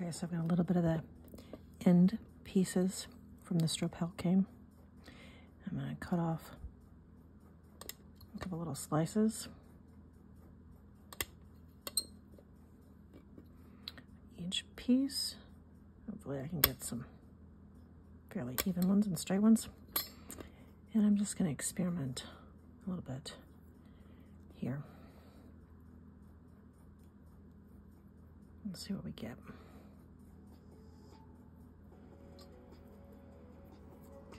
Okay, so I've got a little bit of the end pieces from the Stroppel Cane. I'm going to cut off a couple little slices. Each piece. Hopefully I can get some fairly even ones and straight ones. And I'm just going to experiment a little bit here. Let's see what we get.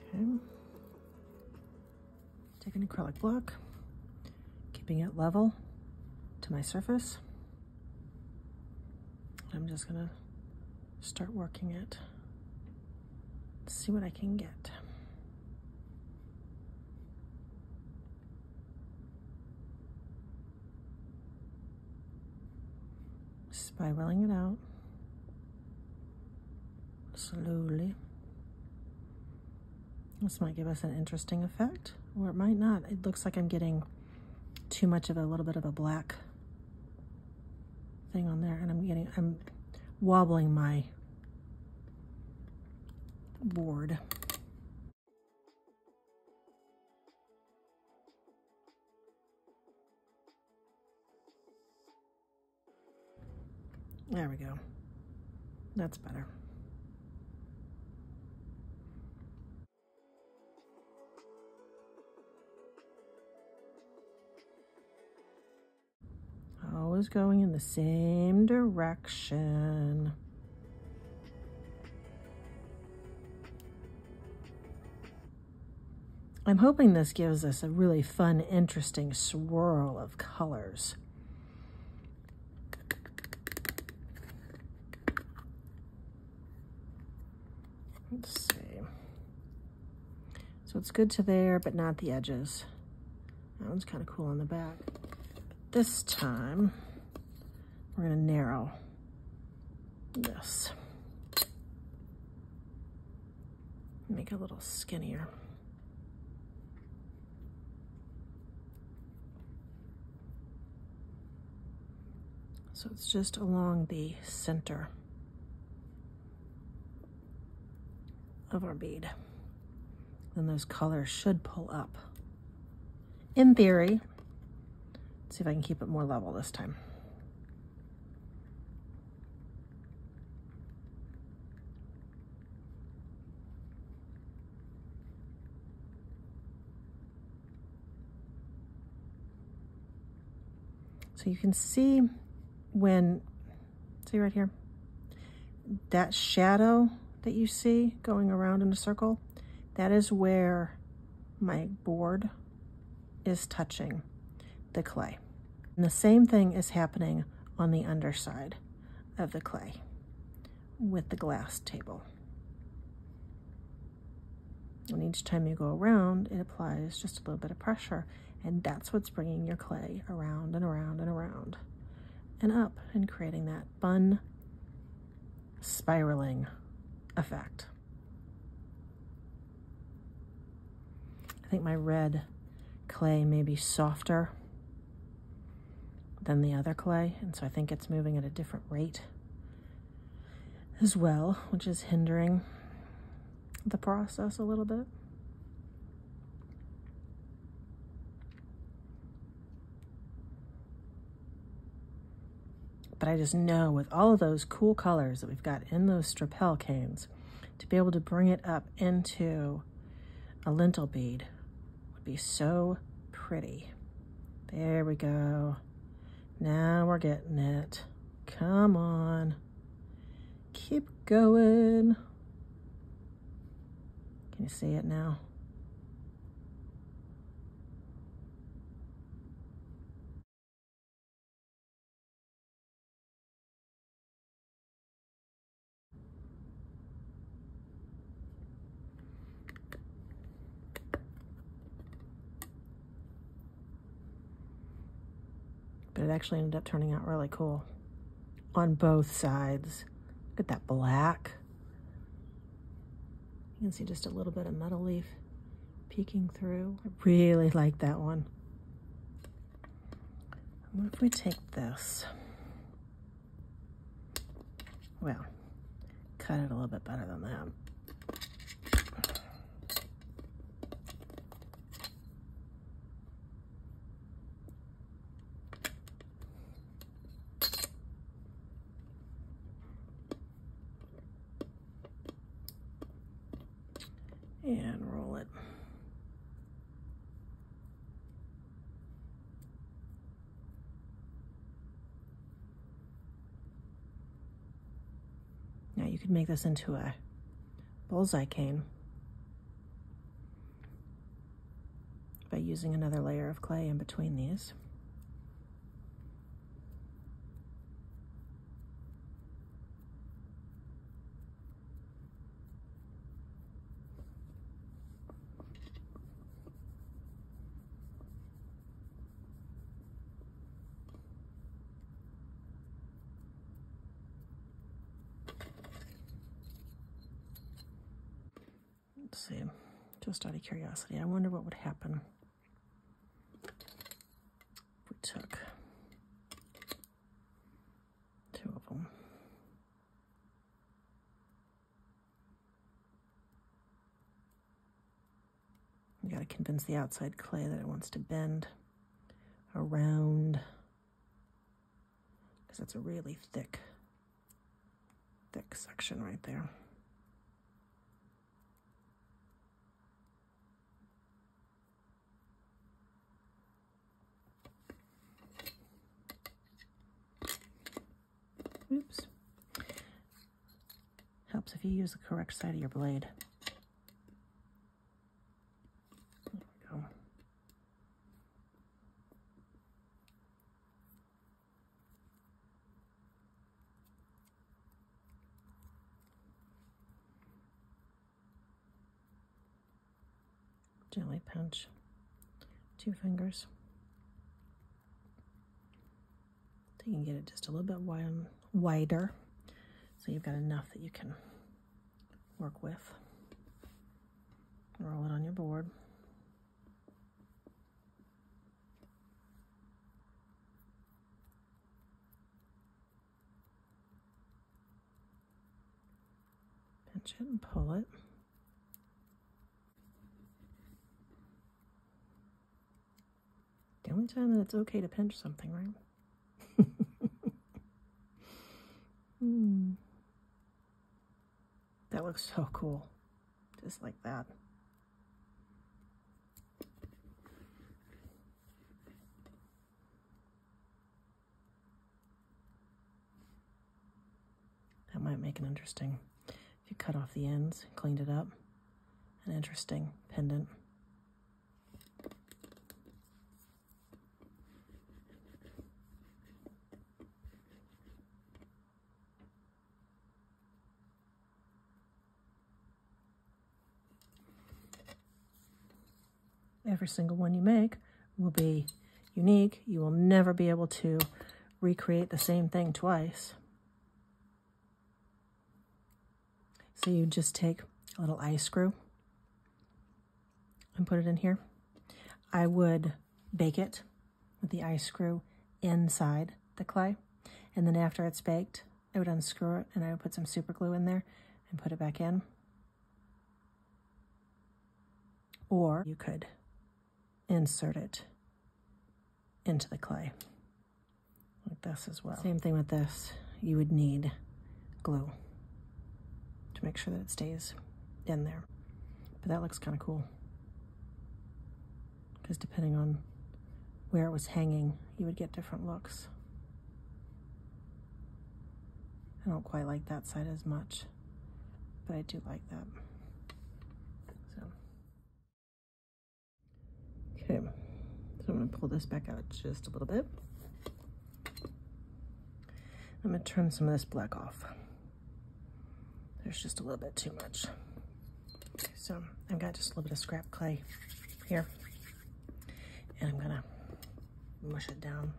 Okay. Take an acrylic block, keeping it level to my surface. I'm just gonna start working it. See what I can get. Spiraling it out slowly. This might give us an interesting effect, or it might not. It looks like I'm getting too much of a little bit of a black thing on there, and I'm wobbling my board. There we go. That's better. Always going in the same direction. I'm hoping this gives us a really fun, interesting swirl of colors. Let's see. So it's good to there, but not the edges. That one's kind of cool on the back. This time, we're going to narrow this. Make it a little skinnier. So it's just along the center of our bead. Then those colors should pull up. In theory. Let's see if I can keep it more level this time. So you can see when, see right here, that shadow that you see going around in a circle, that is where my board is touching the clay. And the same thing is happening on the underside of the clay with the glass table. And each time you go around, it applies just a little bit of pressure, and that's what's bringing your clay around and around and around and up and creating that fun spiraling effect. I think my red clay may be softer than the other clay, and so I think it's moving at a different rate as well, which is hindering the process a little bit. But I just know with all of those cool colors that we've got in those Stroppel canes, to be able to bring it up into a lentil bead would be so pretty. There we go. Now we're getting it. Come on. Keep going. Can you see it now? But it actually ended up turning out really cool on both sides. Look at that black. You can see just a little bit of metal leaf peeking through. I really like that one. What if we take this? Well, cut it a little bit better than that. And roll it. Now you could make this into a bullseye cane by using another layer of clay in between these. Let's see, just out of curiosity, I wonder what would happen if we took 2 of them. You got to convince the outside clay that it wants to bend around, because it's a really thick section right there. Oops. Helps if you use the correct side of your blade. There we go. Gently pinch 2 fingers. So you can get it just a little bit wider, so you've got enough that you can work with. Roll it on your board. Pinch it and pull it. The only time that it's okay to pinch something, right? That looks so cool, just like that. That might make an interesting, if you cut off the ends, cleaned it up, an interesting pendant. Every single one you make will be unique. You will never be able to recreate the same thing twice. So you just take a little eye screw and put it in here. I would bake it with the eye screw inside the clay, and then after it's baked, I would unscrew it and I would put some super glue in there and put it back in. Or you could insert it into the clay like this as well. Same thing with this. You would need glue to make sure that it stays in there. But that looks kind of cool, because depending on where it was hanging, you would get different looks. I don't quite like that side as much, but I do like that. Okay, so I'm going to pull this back out just a little bit. I'm going to trim some of this black off. There's just a little bit too much. Okay, so I've got just a little bit of scrap clay here, and I'm going to mush it down.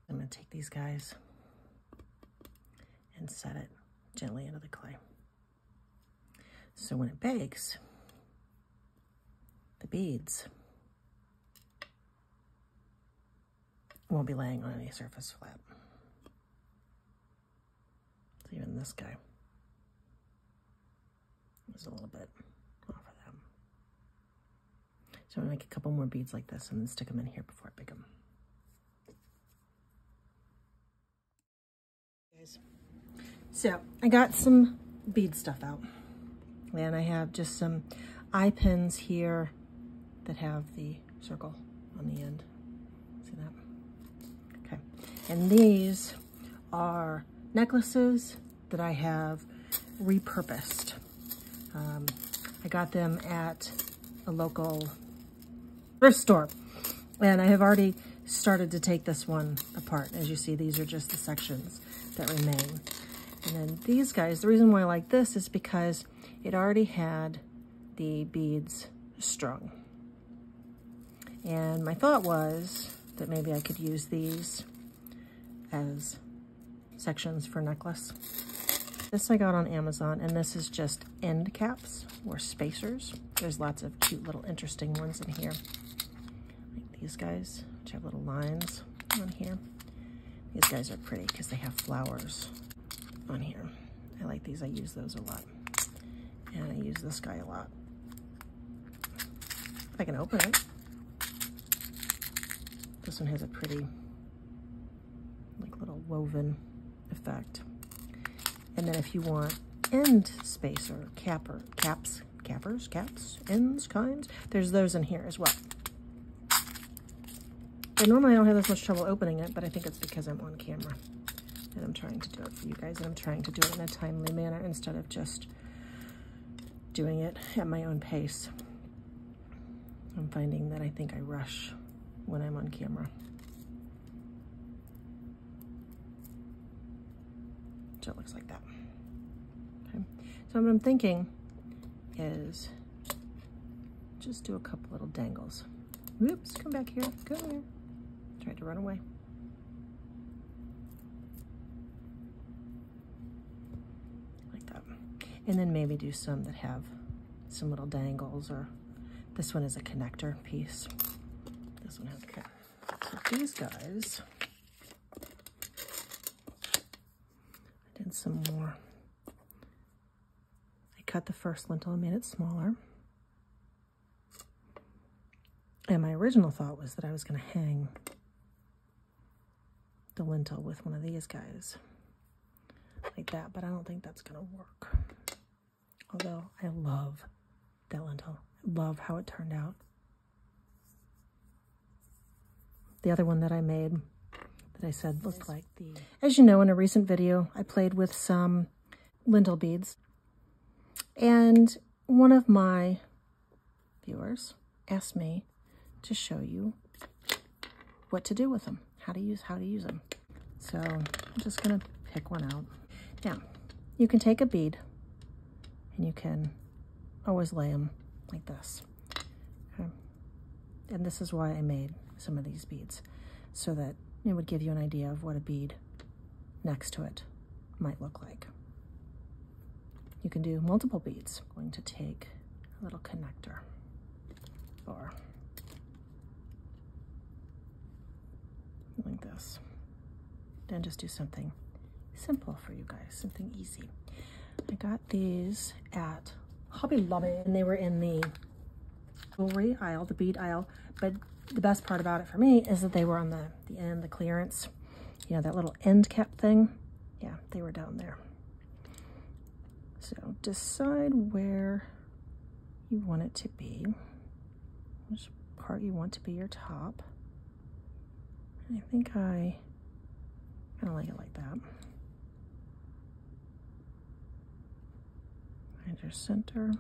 I'm going to take these guys and set it gently into the clay. So when it bakes, the beads won't be laying on any surface flat. Even this guy is a little bit off of that. So I'm gonna make a couple more beads like this and then stick them in here before I pick them. So I got some bead stuff out, and I have just some eye pins here that have the circle on the end. See that? Okay. And these are necklaces that I have repurposed. I got them at a local thrift store, and I have already started to take this one apart. As you see, these are just the sections that remain. And then these guys, the reason why I like this is because it already had the beads strung. And my thought was that maybe I could use these as sections for necklace. This I got on Amazon, and this is just end caps or spacers. There's lots of cute little interesting ones in here. Like these guys, which have little lines on here. These guys are pretty because they have flowers on here. I like these, I use those a lot. And I use this guy a lot. If I can open it. This one has a pretty, like, little woven effect. And then if you want end spacer, caps, ends kinds, there's those in here as well. And normally I don't have this much trouble opening it, but I think it's because I'm on camera and I'm trying to do it for you guys, and I'm trying to do it in a timely manner instead of just doing it at my own pace. I'm finding that I think I rush when I'm on camera. So it looks like that. Okay. So what I'm thinking is just do a couple little dangles. Whoops, come back here, come here. Tried to run away. Like that. And then maybe do some that have some little dangles, or this one is a connector piece. This one has, okay. So these guys, I did some more. I cut the first lentil and made it smaller. And my original thought was that I was going to hang the lentil with one of these guys like that, but I don't think that's going to work. Although I love that lentil. I love how it turned out. The other one that I made that I said looked like the... As you know, in a recent video, I played with some lentil beads. And one of my viewers asked me to show you what to do with them, how to use them. So I'm just gonna pick one out. Now, you can take a bead and you can always lay them like this. Okay. And this is why I made some of these beads, so that it would give you an idea of what a bead next to it might look like. You can do multiple beads. I'm going to take a little connector, or like this. Then just do something simple for you guys, something easy. I got these at Hobby Lobby, and they were in the jewelry aisle, the bead aisle, but the best part about it for me is that they were on the end, the clearance. You know, that little end cap thing? Yeah, they were down there. So decide where you want it to be, which part you want to be your top. I think I kind of like it like that. Find your center.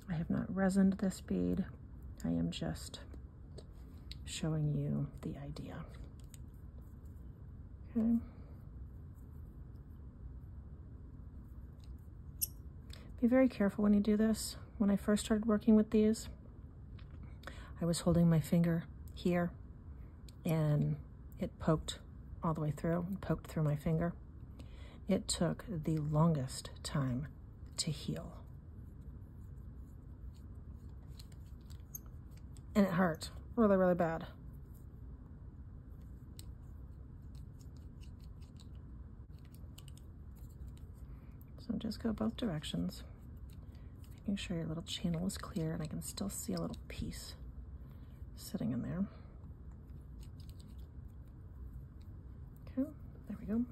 I have not resined this bead. I am just showing you the idea. Okay. Be very careful when you do this. When I first started working with these, I was holding my finger here and it poked all the way through, poked through my finger. It took the longest time to heal. And it hurt really, really bad. So just go both directions, making sure your little channel is clear, and I can still see a little piece sitting in there. Okay, there we go.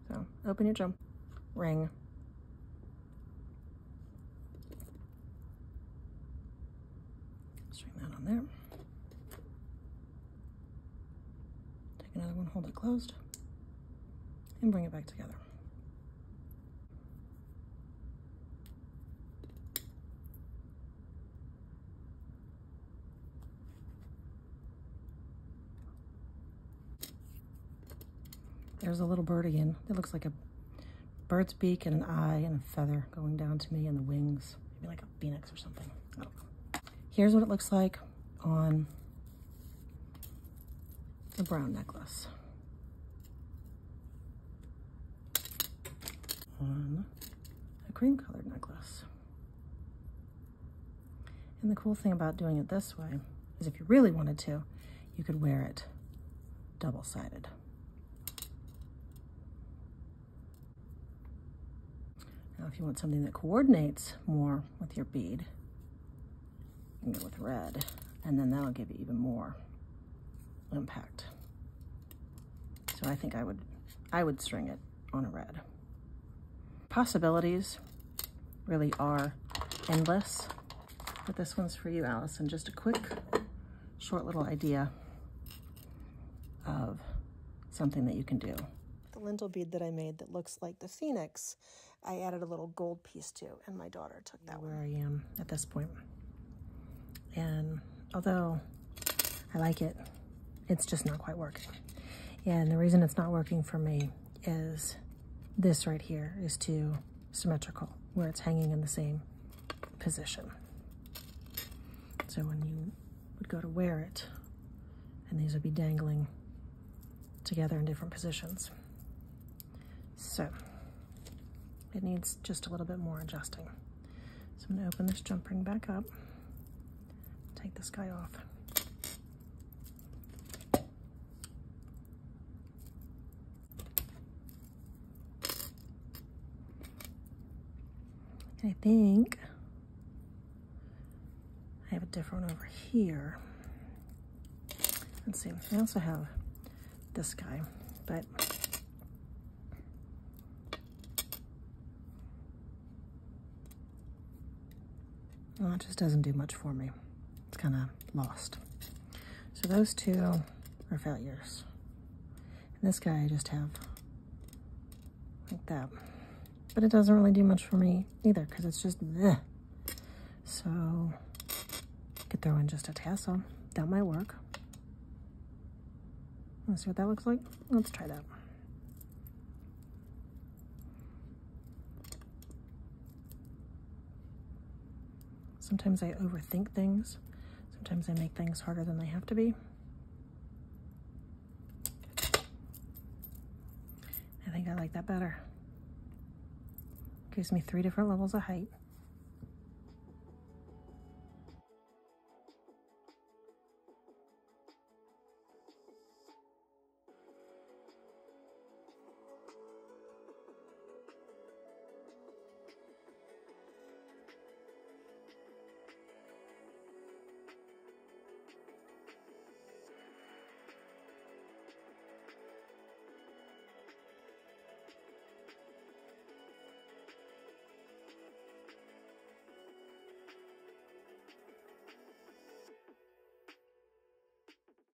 So open your jump ring. String that on there. Take another one, hold it closed, and bring it back together. There's a little bird again. It looks like a bird's beak and an eye and a feather going down to me and the wings, maybe like a phoenix or something. I don't know. Here's what it looks like on the brown necklace. On a cream colored necklace. And the cool thing about doing it this way is if you really wanted to, you could wear it double-sided. Now, if you want something that coordinates more with your bead, you can go with red, and then that'll give you even more impact. So I think I would string it on a red. Possibilities really are endless, but this one's for you, Allison. Just a quick, short little idea of something that you can do. The lentil bead that I made that looks like the phoenix, I added a little gold piece to, and my daughter took that one. Where I am at this point. And although I like it, it's just not quite working. And the reason it's not working for me is this right here is too symmetrical, where it's hanging in the same position. So when you would go to wear it, and these would be dangling together in different positions. So it needs just a little bit more adjusting. So I'm gonna open this jump ring back up, take this guy off. And I think I have a different one over here. Let's see, I also have this guy, but well, it just doesn't do much for me. It's kind of lost. So those two are failures. And this guy I just have like that. But it doesn't really do much for me either because it's just bleh. So I could throw in just a tassel. That might work. Let's see what that looks like. Let's try that. Sometimes I overthink things. Sometimes I make things harder than they have to be. I think I like that better. Gives me 3 different levels of height.